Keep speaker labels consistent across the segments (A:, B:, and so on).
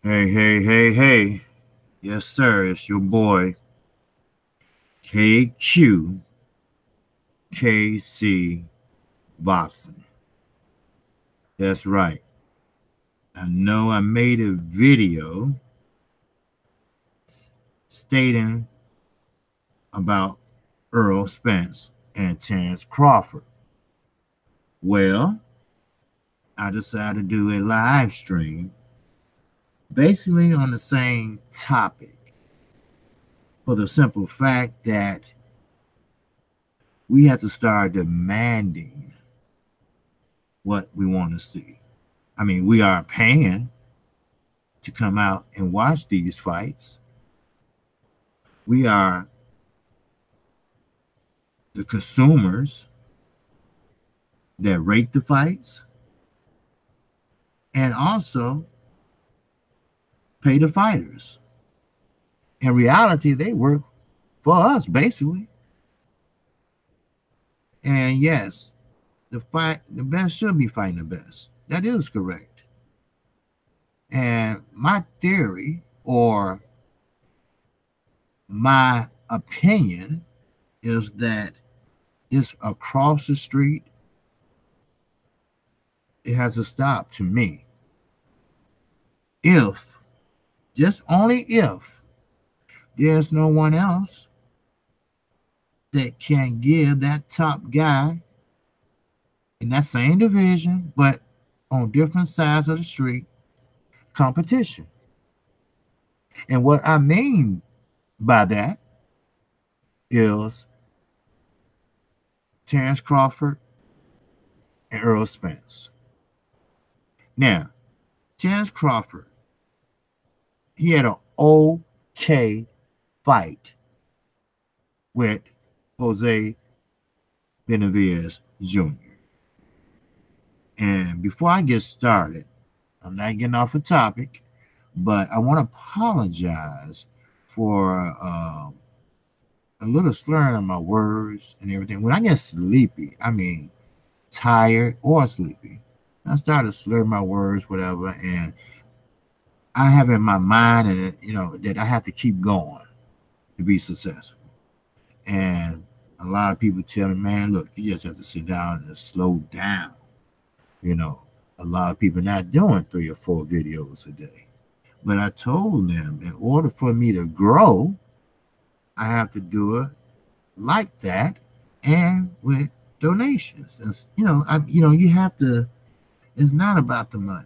A: Hey, hey, hey, hey. Yes, sir. It's your boy, KQKC Boxing. That's right. I know I made a video stating about Earl Spence and Terrence Crawford. Well, I decided to do a live stream basically on the same topic for the simple fact that we have to start demanding what we want to see. I mean, we are paying to come out and watch these fights. We are the consumers that rate the fights and also pay the fighters. In reality, they work for us basically. And yes, the best should be fighting the best. That is correct. And my theory or my opinion is that it's across the street. It has to stop to me. If, just only if, there's no one else that can give that top guy in that same division, but on different sides of the street, competition. And what I mean by that is Terrence Crawford and Earl Spence. Now, Terrence Crawford, he had an okay fight with Jose Benavidez Jr. And before I get started, I'm not getting off the topic, but I want to apologize for a little slurring of my words and everything. When I get sleepy, I mean tired or sleepy, I start to slur my words, whatever, and I have in my mind and that I have to keep going to be successful. And a lot of people tell me, man, look, you just have to sit down and slow down. A lot of people not doing 3 or 4 videos a day. But I told them in order for me to grow, I have to do it like that and with donations. And, you have to, it's not about the money.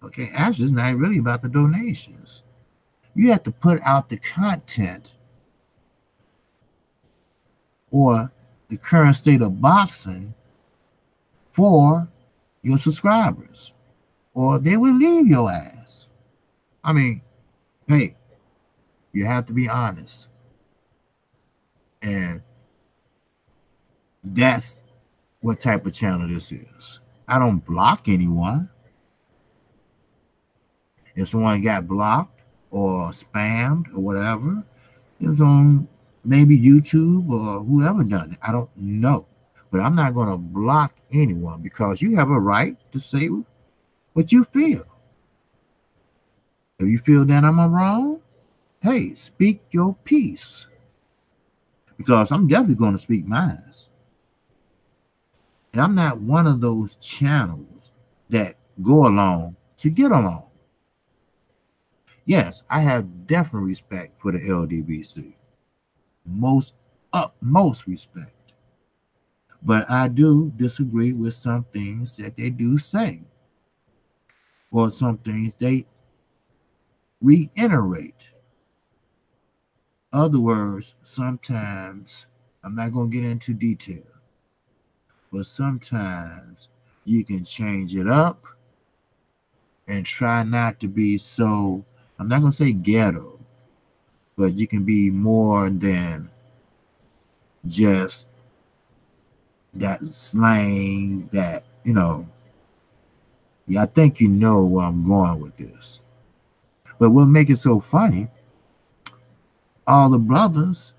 A: Okay, actually, it's not really about the donations. You have to put out the content or the current state of boxing for your subscribers, or they will leave your ass. I mean, hey, you have to be honest. And that's what type of channel this is. I don't block anyone. If someone got blocked or spammed or whatever, it was on maybe YouTube or whoever done it. I don't know. But I'm not going to block anyone because you have a right to say what you feel. If you feel that I'm wrong, hey, speak your piece. Because I'm definitely going to speak mine. And I'm not one of those channels that go along to get along. Yes, I have definite respect for the LDBC. Most utmost respect. But I do disagree with some things that they do say. Or some things they reiterate. Other words, sometimes, I'm not going to get into detail, but sometimes you can change it up and try not to be so, I'm not going to say ghetto, but you can be more than just that slang that, I think you know where I'm going with this. But what makes it so funny, all the brothers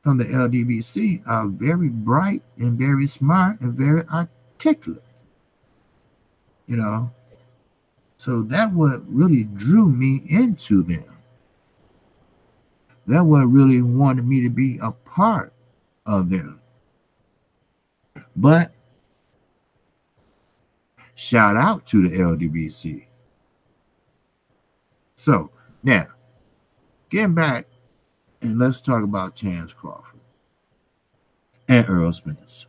A: from the LDBC are very bright and very smart and very articulate. So that what really drew me into them. That what really wanted me to be a part of them. But shout out to the LDBC. So now, getting back, and let's talk about Chance Crawford and Earl Spence.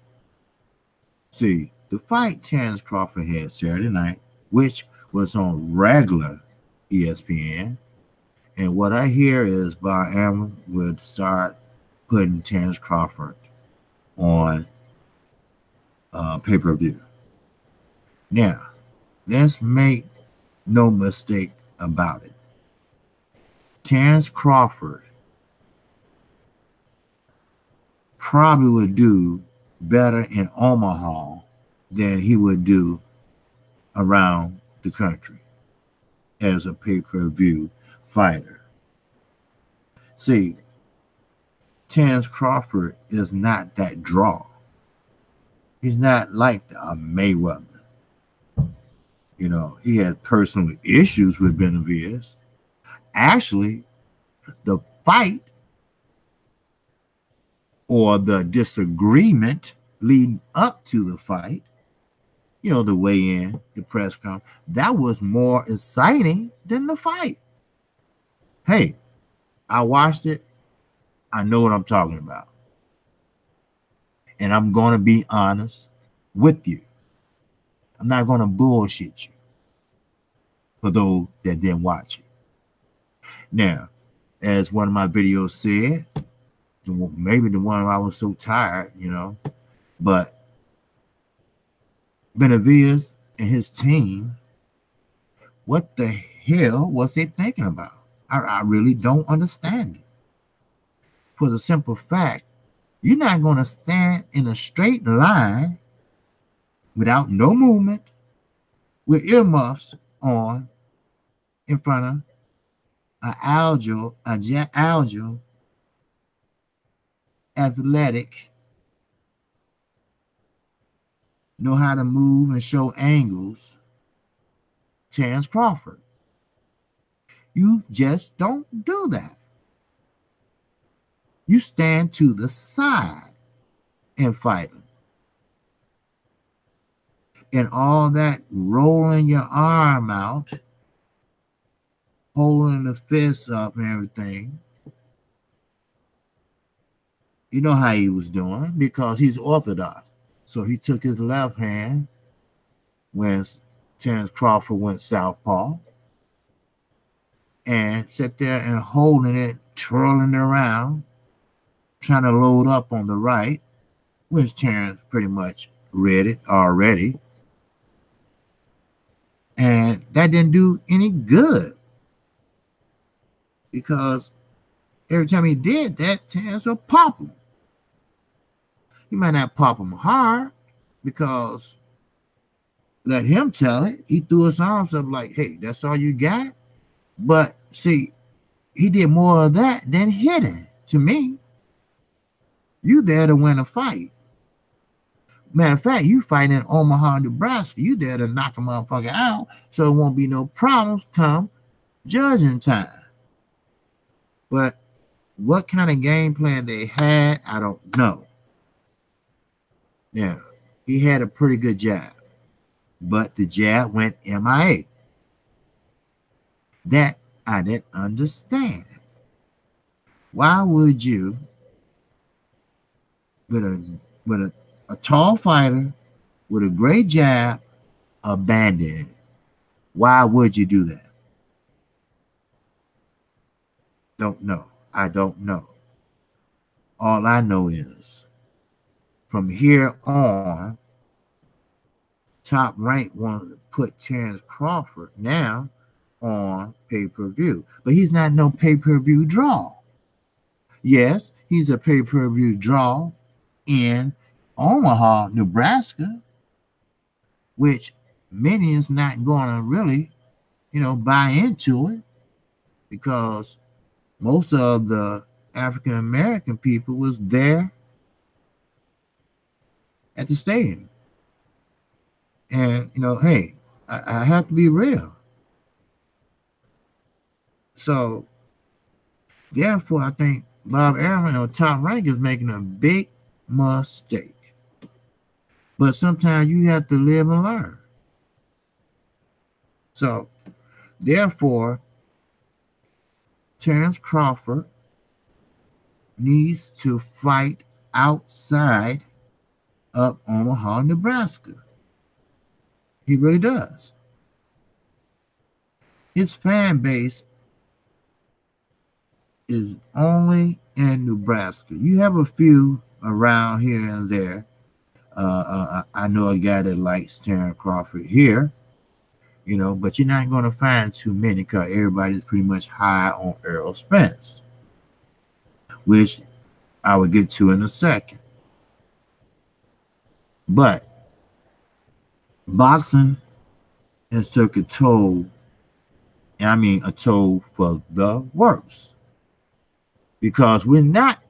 A: See, the fight Chance Crawford had Saturday night, which was on regular ESPN, and what I hear is BRAINIER would start putting Chance Crawford on pay-per-view. Now, let's make no mistake about it. Chance Crawford probably would do better in Omaha than he would do around the country as a pay-per-view fighter. See, Chance Crawford is not that draw. He's not like a Mayweather. You know, he had personal issues with Benavidez. Actually, the fight or the disagreement leading up to the fight, you know, the weigh-in, the press conference, that was more exciting than the fight. Hey, I watched it. I know what I'm talking about. And I'm going to be honest with you. I'm not going to bullshit you for those that didn't watch it. Now, as one of my videos said, maybe the one I was so tired, you know, but Benavidez and his team, what the hell was they thinking about? I really don't understand it. For the simple fact, you're not going to stand in a straight line without no movement with earmuffs on in front of an agile, athletic, know how to move and show angles, Chance Crawford. You just don't do that. You stand to the side and fight him. And all that rolling your arm out, holding the fist up and everything, you know how he was doing because he's orthodox. So he took his left hand when Chance Crawford went southpaw and sat there and holding it, twirling it around, trying to load up on the right, which Terrence pretty much read it already. And that didn't do any good because every time he did that, Terrence would pop him. He might not pop him hard because let him tell it. He threw his arms up like, hey, that's all you got? But see, he did more of that than hitting to me. You there to win a fight. Matter of fact, you fight in Omaha, Nebraska. You there to knock a motherfucker out so it won't be no problems come judging time. But what kind of game plan they had, I don't know. Now, he had a pretty good jab, but the jab went MIA. That I didn't understand. Why would you, with a tall fighter with a great jab, abandon it? Why would you do that? Don't know. I don't know. All I know is from here on, Top Rank wanted to put Terrence Crawford now on pay-per-view. But he's not no pay-per-view draw. Yes, he's a pay-per-view draw in Omaha, Nebraska, which many is not going to really, buy into it because most of the African-American people was there at the stadium. And, hey, I have to be real. So therefore, I think Bob Arum or Top Rank is making a big mistake. But sometimes you have to live and learn. So therefore, Terrence Crawford needs to fight outside of Omaha, Nebraska. He really does. His fan base is only in Nebraska. You have a few around here and there. I know a guy that likes Terrence Crawford here, you know, but you're not going to find too many because everybody's pretty much high on Earl Spence, which I will get to in a second. But boxing has took a toll, and I mean a toll for the worse, because we're not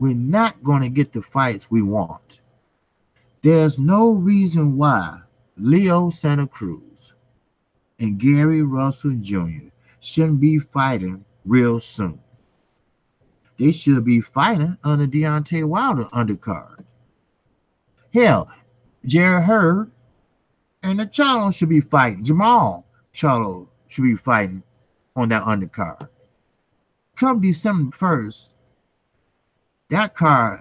A: going to get the fights we want. There's no reason why Leo Santa Cruz and Gary Russell Jr. shouldn't be fighting real soon. They should be fighting on the Deontay Wilder undercard. Hell, Jerry Hurd and the Charlo should be fighting. Jamal Charlo should be fighting on that undercard. Come December 1st, that card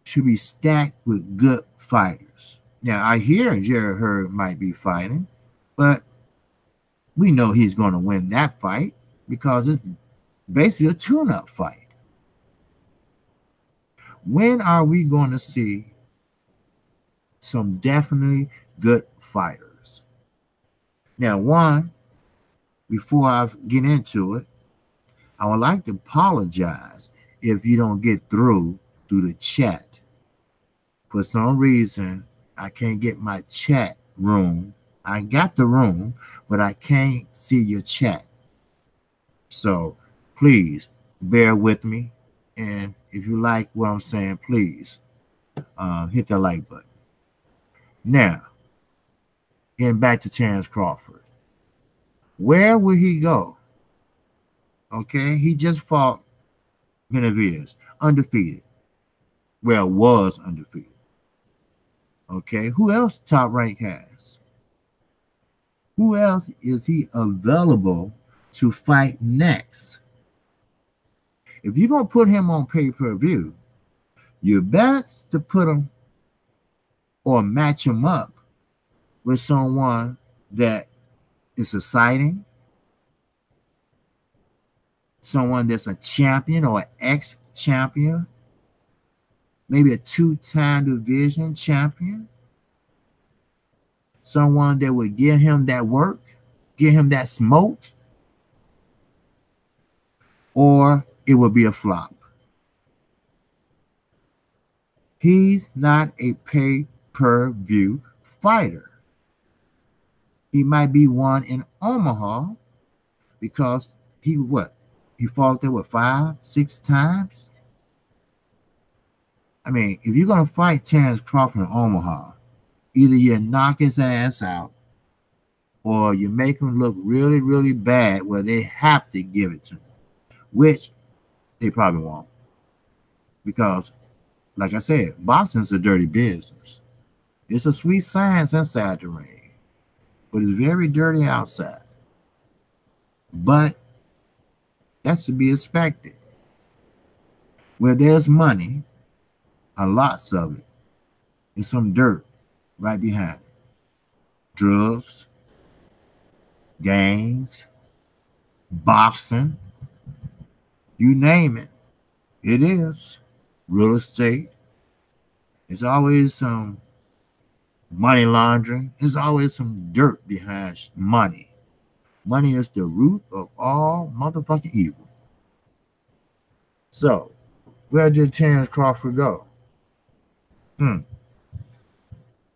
A: should be stacked with good fighters. Now, I hear Jerry Hurd might be fighting, but we know he's going to win that fight because it's basically a tune-up fight. When are we going to see some definitely good fighters? Now, one, before I get into it, I would like to apologize if you don't get through the chat. For some reason, I can't get my chat room. I got the room, but I can't see your chat. So please bear with me. And if you like what I'm saying, please hit the like button. Now, getting back to Terrence Crawford. Where will he go? Okay, he just fought Benavidez, undefeated. Well, was undefeated. Okay, who else Top Rank has? Who else is he available to fight next? If you're going to put him on pay-per-view, you're best to put him or match him up with someone that is exciting, someone that's a champion or an ex-champion, maybe a two-time division champion, someone that would give him that work, give him that smoke, or it will be a flop. He's not a pay-per-view fighter. He might be one in Omaha because he fought there 5, 6 times. I mean, if you're going to fight Terrence Crawford in Omaha, either you knock his ass out or you make him look really, really bad where they have to give it to him, which they probably won't. Because, like I said, boxing is a dirty business. It's a sweet science inside the ring, but it's very dirty outside. But that's to be expected. Where there's money, lots of it, there's some dirt right behind it. Drugs, gangs, boxing, you name it, it is. Real estate. There's always some money laundering. There's always some dirt behind money. Money is the root of all motherfucking evil. So, where did Terrence Crawford go?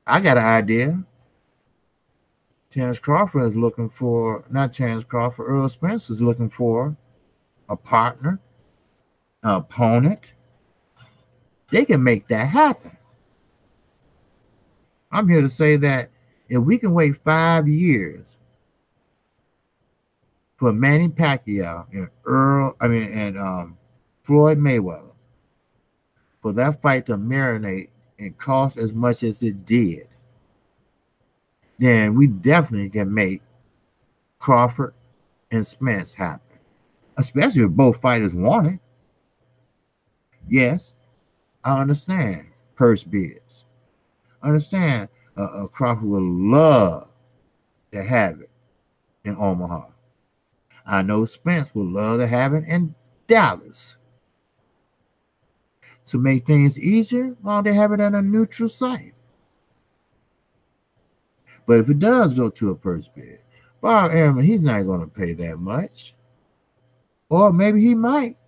A: I got an idea. Terrence Crawford is looking for, not Terrence Crawford, Earl Spence is looking for a partner, an opponent. They can make that happen. I'm here to say that if we can wait 5 years for Manny Pacquiao and Floyd Mayweather, for that fight to marinate and cost as much as it did, then we definitely can make Crawford and Spence happen, especially if both fighters want it. Yes, I understand purse bids. I understand Crawford would love to have it in Omaha. I know Spence would love to have it in Dallas. To make things easier, why don't they have it at a neutral site? But if it does go to a purse bid, Bob Arum, he's not going to pay that much. Or maybe he might.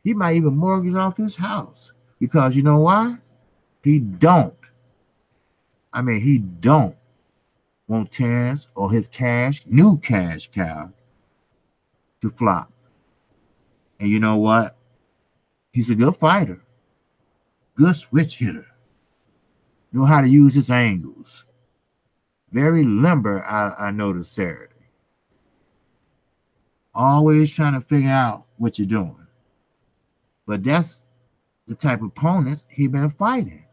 A: He might even mortgage off his house. Because you know why? He don't want Terrence or his new cash cow to flop. And you know what? He's a good fighter. Good switch hitter. Know how to use his angles. Very limber, I noticed Saturday. Always trying to figure out what you're doing. But that's the type of opponents he been fighting.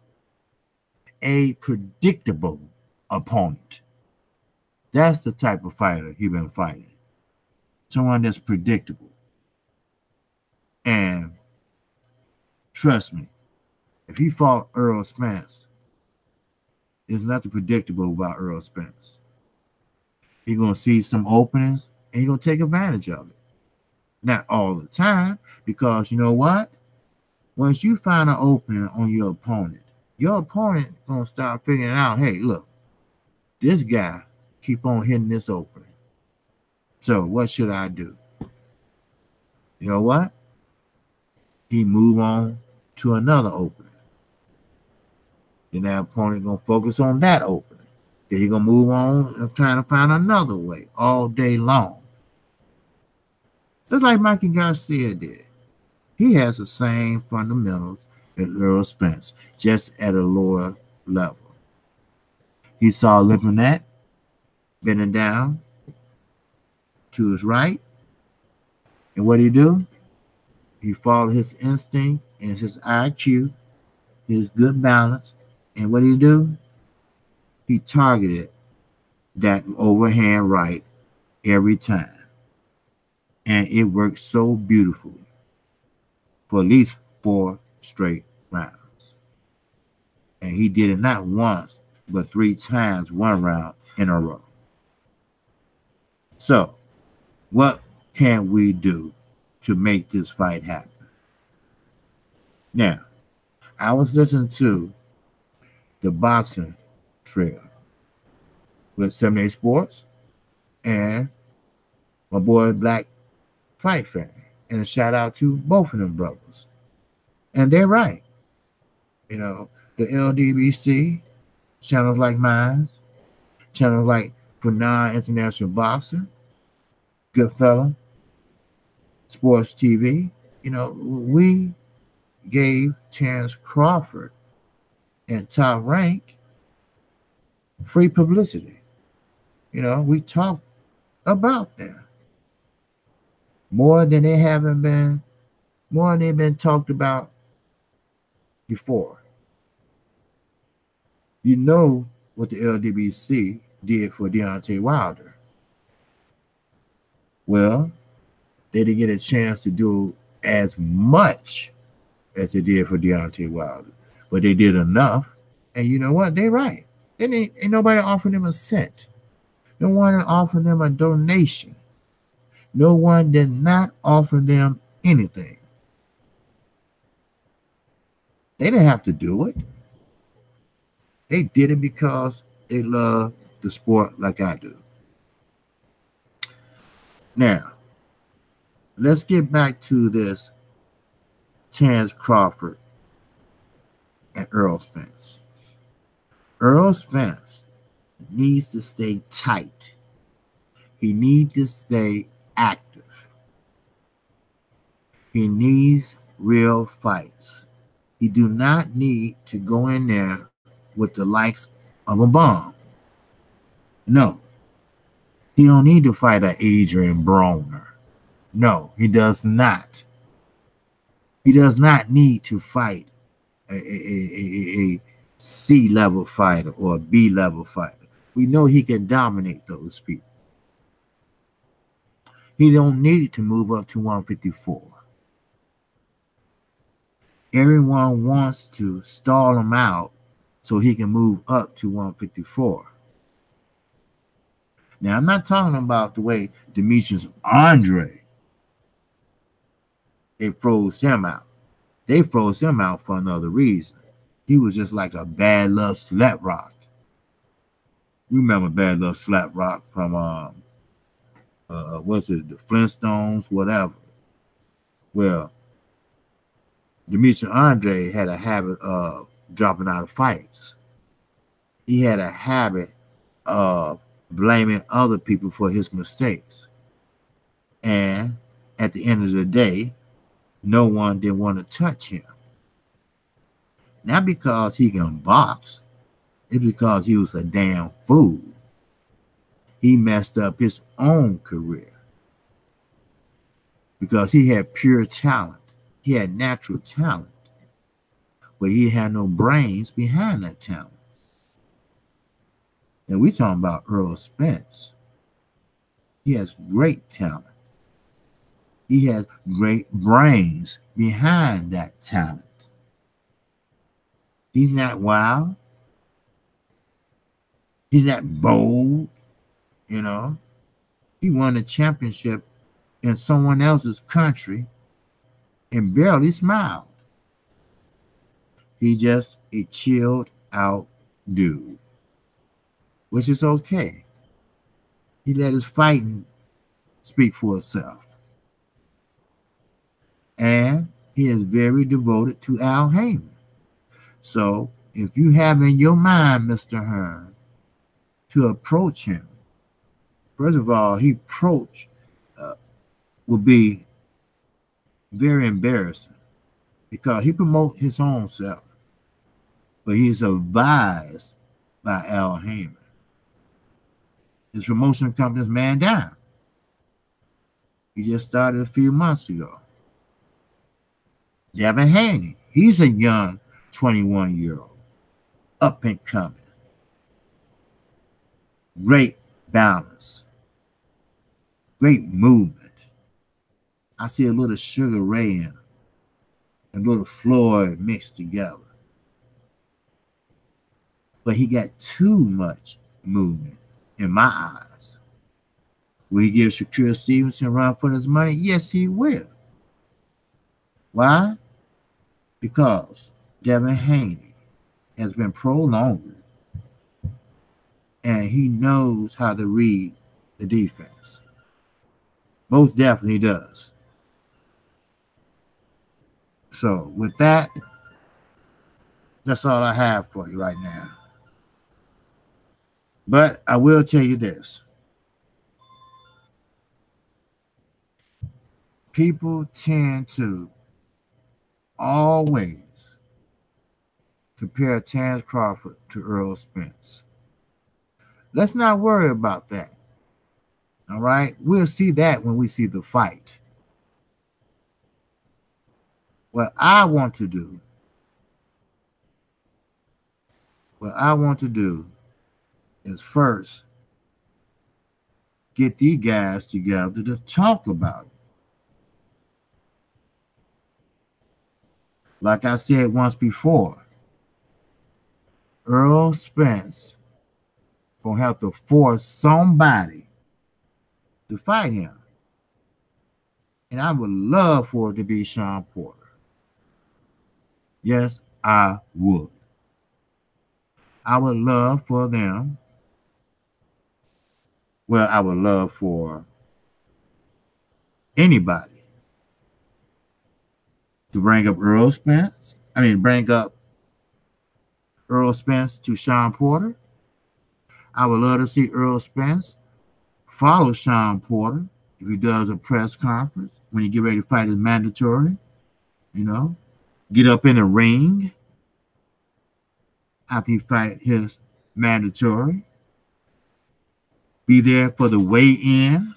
A: A predictable opponent. That's the type of fighter he been fighting. Someone that's predictable. And trust me, if he fought Earl Spence, there's nothing predictable about Earl Spence. He's going to see some openings and he's going to take advantage of it. Not all the time, because you know what? Once you find an opening on your opponent going to start figuring out, hey, look, this guy keep on hitting this opening. So what should I do? You know what? He move on to another opening. Then that opponent going to focus on that opening. Then he going to move on and trying to find another way all day long. Just like Mikey Garcia did. He has the same fundamentals as Earl Spence, just at a lower level. He saw Lipinette bending down to his right. And what did he do? He followed his instinct and his IQ, his good balance. And what did he do? He targeted that overhand right every time. And it worked so beautifully for at least 4 straight rounds. And he did it not once, but 3 times, 1 round in a row. So, what can we do to make this fight happen? Now, I was listening to the boxing trail with 78 Sports and my boy Black Fight Fan. And a shout out to both of them brothers. And they're right. You know, the LDBC, channels like mine, channels like Pranay International Boxing, Goodfella, Sports TV, you know, we gave Terrence Crawford and Top Rank free publicity. You know, we talked about them more than they've been talked about before. You know what the LDBC did for Deontay Wilder. Well, they didn't get a chance to do as much as they did for Deontay Wilder, but they did enough. And you know what? They're right. Ain't nobody offered them a cent. No one offered them a donation. No one did not offer them anything. They didn't have to do it. They did it because they love the sport like I do. Now, let's get back to this Terrence Crawford and Earl Spence. Earl Spence needs to stay tight. He needs to stay active. He needs real fights. He do not need to go in there with the likes of a bomb. No. He don't need to fight an Adrian Broner. No, he does not. He does not need to fight a C level fighter or a B level fighter. We know he can dominate those people. He don't need to move up to 154. Everyone wants to stall him out so he can move up to 154. Now, I'm not talking about the way Demetrius Andre, they froze him out. They froze him out for another reason. He was just like a bad luck slap rock. You remember Bad Luck Slap Rock from what's it, the Flintstones, whatever. Well, Demetrius Andre had a habit of dropping out of fights. He had a habit of blaming other people for his mistakes. And at the end of the day, no one didn't want to touch him. Not because he can box, it's because he was a damn fool. He messed up his own career because he had pure talent. He had natural talent, but he had no brains behind that talent. And we talking about Earl Spence. He has great talent. He has great brains behind that talent. He's not wild. He's not bold, you know. He won a championship in someone else's country and barely smiled. He just a chilled out dude, which is okay. He let his fighting speak for itself. And he is very devoted to Al Heyman. So if you have in your mind, Mr. Hearn, to approach him, first of all, he approach would be very embarrassing because he promotes his own self, but he's advised by Al Heyman. His promotion company's man down. He just started a few months ago. Devin Haney, he's a young 21-year-old, up and coming. Great balance, great movement. I see a little Sugar Ray in him, a little Floyd mixed together. But he got too much movement in my eyes. Will he give Shakur Stevenson a run for his money? Yes, he will. Why? Because Devin Haney has been prolonged and he knows how to read the defense. Most definitely does. So with that, that's all I have for you right now. But I will tell you this. People tend to always compare Terrence Crawford to Earl Spence. Let's not worry about that. All right? We'll see that when we see the fight. What I want to do is first get these guys together to talk about it. Like I said once before, Earl Spence gonna have to force somebody to fight him. And I would love for it to be Sean Porter. Yes, I would. I would love for them. Well, I would love for anybody to bring up Earl Spence. Bring up Earl Spence to Sean Porter. I would love to see Earl Spence follow Sean Porter if he does a press conference when he get ready to fight his mandatory, get up in the ring after he fight his mandatory. Be there for the weigh-in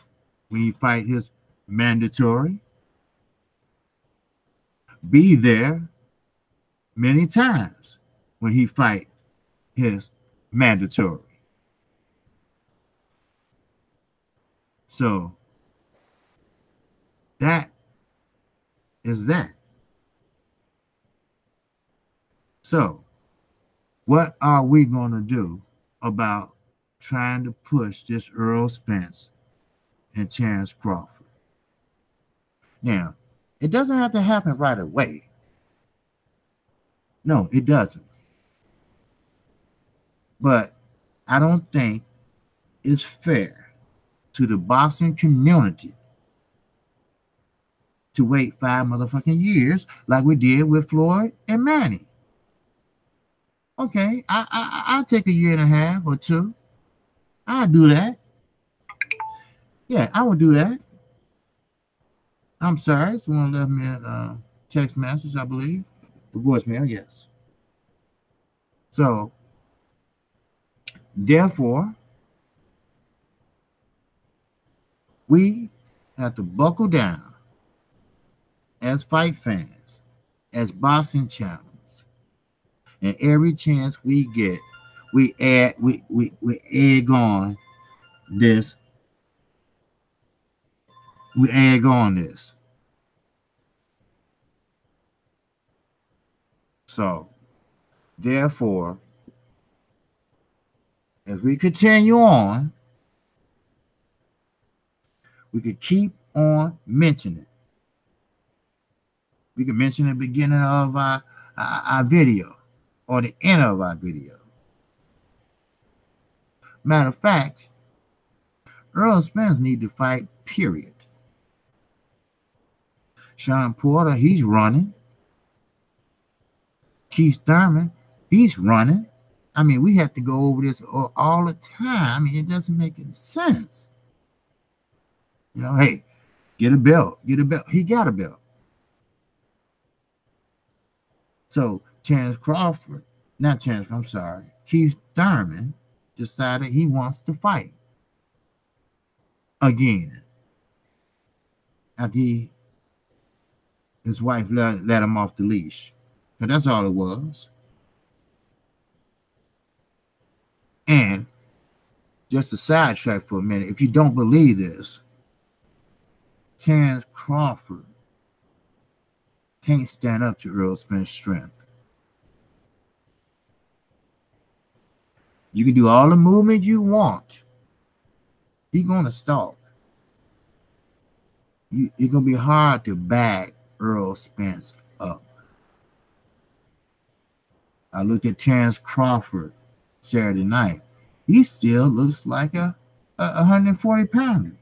A: when he fight his mandatory. Be there many times when he fight his mandatory. So that is that. So what are we going to do about trying to push this Earl Spence and Terrence Crawford? Now, it doesn't have to happen right away. No, it doesn't. But I don't think it's fair to the boxing community to wait 5 motherfucking years like we did with Floyd and Manny. Okay, I'll take a year and a half or 2. I'll do that. Yeah, I will do that. I'm sorry. Someone left me a text message, I believe. The voicemail, yes. So, therefore, we have to buckle down as fight fans, as boxing channels, and every chance we get, we egg on this. We egg on this. So, therefore, as we continue on, we could keep on mentioning. We could mention the beginning of our video or the end of our video. Matter of fact, Earl Spence need to fight, period. Sean Porter, he's running. Keith Thurman, he's running. I mean, we have to go over this all the time. I mean, it doesn't make any sense. You know, hey, get a belt. Get a belt. He got a belt. So, Terrence Crawford, not Terrence, I'm sorry, Keith Thurman decided he wants to fight again. After his wife let him off the leash. But that's all it was. And just to sidetrack for a minute, if you don't believe this, Terrence Crawford can't stand up to Earl Spence's strength. You can do all the movement you want. He's going to stalk. It's going to be hard to back Earl Spence up. I looked at Terrence Crawford Saturday night. He still looks like a 140-pounder.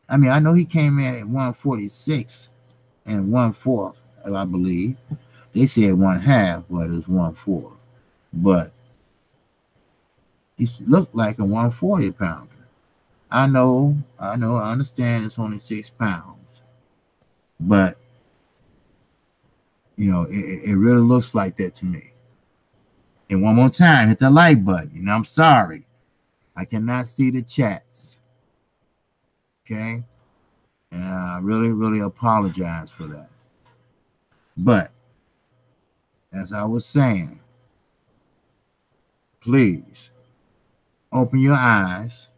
A: I mean, I know he came in at 146 and 1/4, I believe. They said 1/2, but it was 1/4. But he looked like a 140-pounder. I understand it's only 6 pounds. But, you know, it really looks like that to me. And one more time, hit the like button. And I'm sorry. I cannot see the chats. Okay? And I really, really apologize for that. But, as I was saying, please open your eyes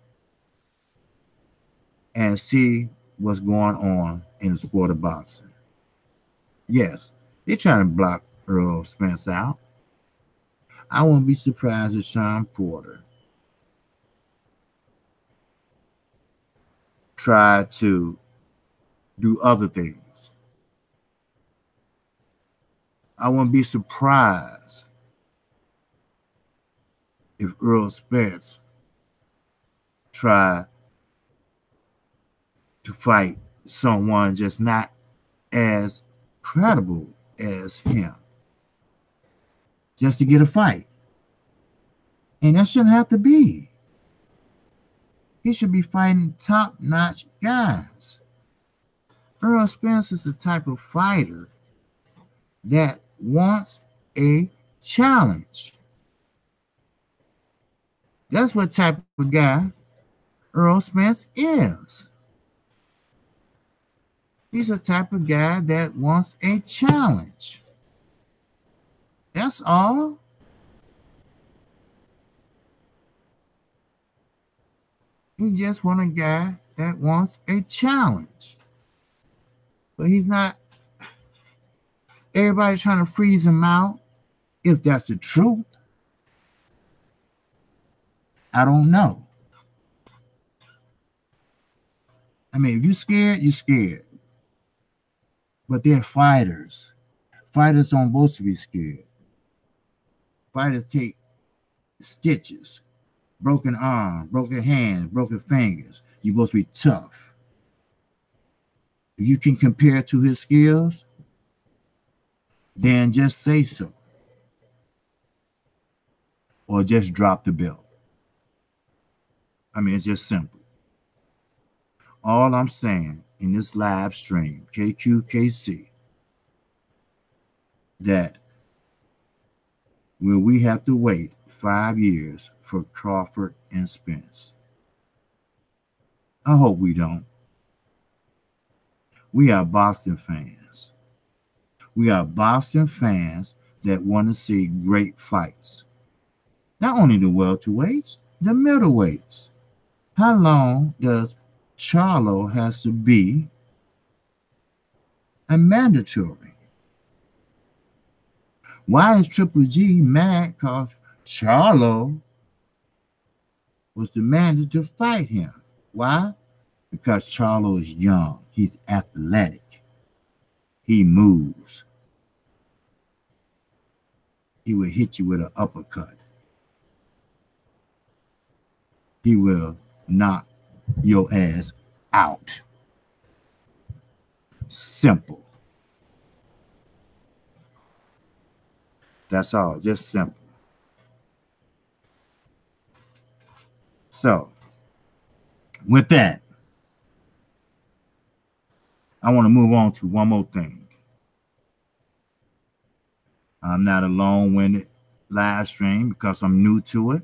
A: and see what's going on in the sport of boxing. Yes, they're trying to block Earl Spence out. I won't be surprised if Sean Porter tried to do other things. I won't be surprised if Earl Spence tried to fight someone just not as credible as him, just to get a fight. And that shouldn't have to be. He should be fighting top-notch guys. Earl Spence is the type of fighter that wants a challenge. That's what type of guy Earl Spence is. He's a type of guy that wants a challenge. That's all. He just wants a guy that wants a challenge. But he's not, everybody's trying to freeze him out. If that's the truth, I don't know. I mean, if you're scared, you're scared. But they're fighters. Fighters aren't supposed to be scared. Fighters take stitches, broken arm, broken hands, broken fingers. You're supposed to be tough. If you can compare to his skills, then just say so. Or just drop the belt. I mean, it's just simple. All I'm saying in this live stream, KQKC, that will we have to wait 5 years for Crawford and Spence? I hope we don't. We are boxing fans. We are boxing fans that want to see great fights. Not only the welterweights, the middleweights. How long does Charlo has to be a mandatory? Why is Triple G mad because Charlo was demanded to fight him? Why? Because Charlo is young. He's athletic. He moves. He will hit you with an uppercut. He will knock your ass out. Simple. That's all. Just simple. So, with that, I want to move on to one more thing. I'm not a long-winded live stream because I'm new to it,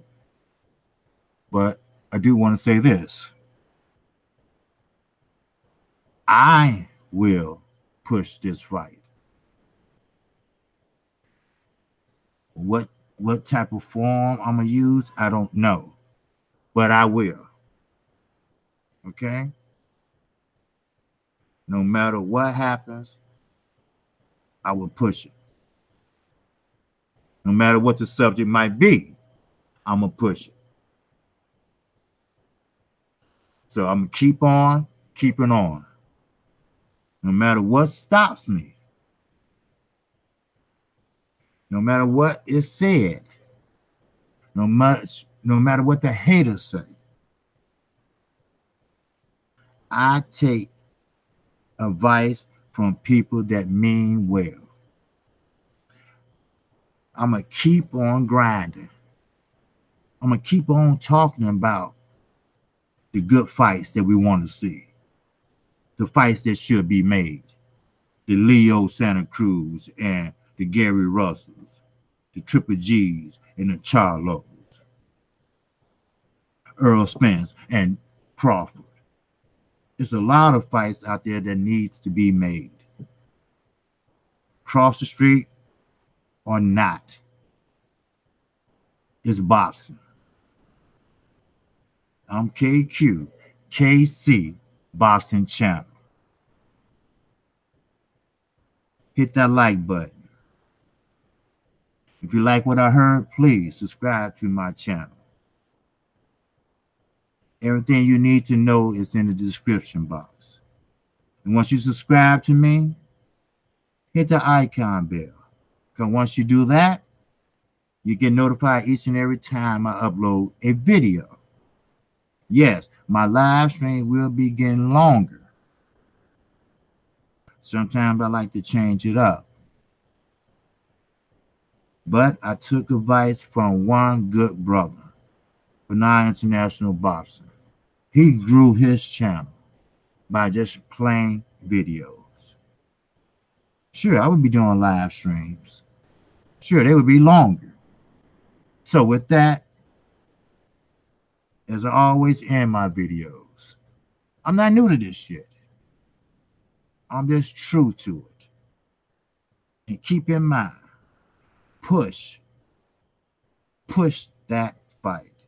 A: but I do want to say this. I will push this fight. What type of form I'm going to use, I don't know, but I will. Okay? No matter what happens, I will push it. No matter what the subject might be, I'm going to push it. So I'm going to keep on keeping on. No matter what stops me, no matter what is said, no matter what the haters say, I take advice from people that mean well. I'm going to keep on grinding. I'm going to keep on talking about the good fights that we want to see. The fights that should be made. The Leo Santa Cruz and the Gary Russells. The Triple G's and the Charlos. Earl Spence and Crawford. There's a lot of fights out there that needs to be made. Cross the street or not. It's boxing. I'm KQKC Boxing Channel. Hit that like button. If you like what I heard, please subscribe to my channel. Everything you need to know is in the description box. And once you subscribe to me, hit the icon bell. Because once you do that, you get notified each and every time I upload a video. Yes, my live stream will be getting longer. Sometimes I like to change it up. But I took advice from one good brother, Benign International Boxing. He grew his channel by just playing videos. Sure, I would be doing live streams. Sure, they would be longer. So with that, as I always end my videos, I'm not new to this shit. I'm just true to it. And keep in mind, push that fight.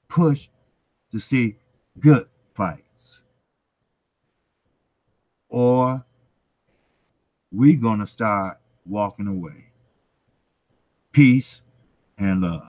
A: Push to see good fights. Or we're going to start walking away. Peace and love.